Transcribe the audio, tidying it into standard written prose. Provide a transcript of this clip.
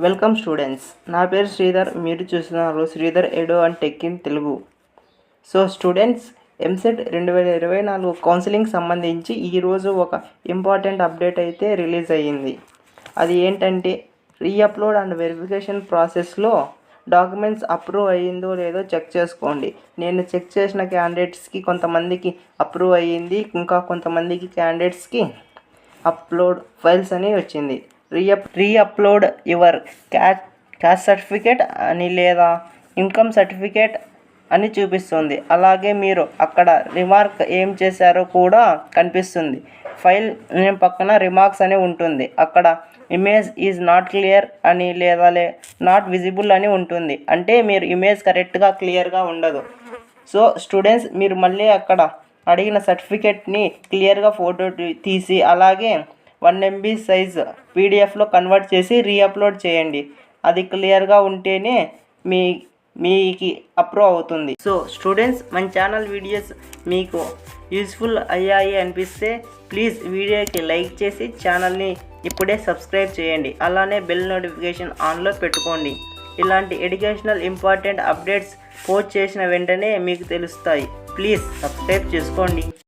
Welcome students, నా పేరు శ్రీధర్. మీరు చూస్తున్నారు Sridhar edu and tech in Telugu. So students, EAMCET 2024 counselling సంబంధించి ఈరోజు ఒక ఇంపార్టెంట్ అప్డేట్ అయితే రిలీజ్ అయ్యింది. అది ఏంటంటే, రీఅప్లోడ్ అండ్ వెరిఫికేషన్ ప్రాసెస్లో డాక్యుమెంట్స్ అప్రూవ్ అయ్యిందో లేదో చెక్ చేసుకోండి. నేను చెక్ చేసిన క్యాండిడేట్స్కి కొంతమందికి అప్రూవ్ అయ్యింది, ఇంకా కొంతమందికి క్యాండిడేట్స్కి అప్లోడ్ ఫైల్స్ అని వచ్చింది. రీఅప్లోడ్ యువర్ క్యాస్ట్ సర్టిఫికేట్ అని లేదా ఇన్కమ్ సర్టిఫికేట్ అని చూపిస్తుంది. అలాగే మీరు అక్కడ రిమార్క్ ఏం చేశారో కూడా కనిపిస్తుంది. ఫైల్ నేమ్ పక్కన రిమార్క్స్ అని ఉంటుంది. అక్కడ ఇమేజ్ ఈజ్ నాట్ క్లియర్ అని లేదా నాట్ విజిబుల్ అని ఉంటుంది. అంటే మీరు ఇమేజ్ కరెక్ట్గా క్లియర్గా ఉండదు. సో స్టూడెంట్స్, మీరు మళ్ళీ అక్కడ అడిగిన సర్టిఫికేట్ని క్లియర్గా ఫోటో తీసి అలాగే 1 MB సైజ్ పీడిఎఫ్లో కన్వర్ట్ చేసి రీఅప్లోడ్ చేయండి. అది క్లియర్గా ఉంటేనే మీకు అప్రూవ్ అవుతుంది. సో స్టూడెంట్స్, మన ఛానల్ వీడియోస్ మీకు యూస్ఫుల్ అయ్యాయి అనిపిస్తే ప్లీజ్ వీడియోకి లైక్ చేసి ఛానల్ని ఇప్పుడే సబ్స్క్రైబ్ చేయండి. అలానే బెల్ నోటిఫికేషన్ ఆన్లో పెట్టుకోండి. ఇలాంటి ఎడ్యుకేషనల్ ఇంపార్టెంట్ అప్డేట్స్ పోస్ట్ చేసిన వెంటనే మీకు తెలుస్తాయి. ప్లీజ్ సబ్స్క్రైబ్ చేసుకోండి.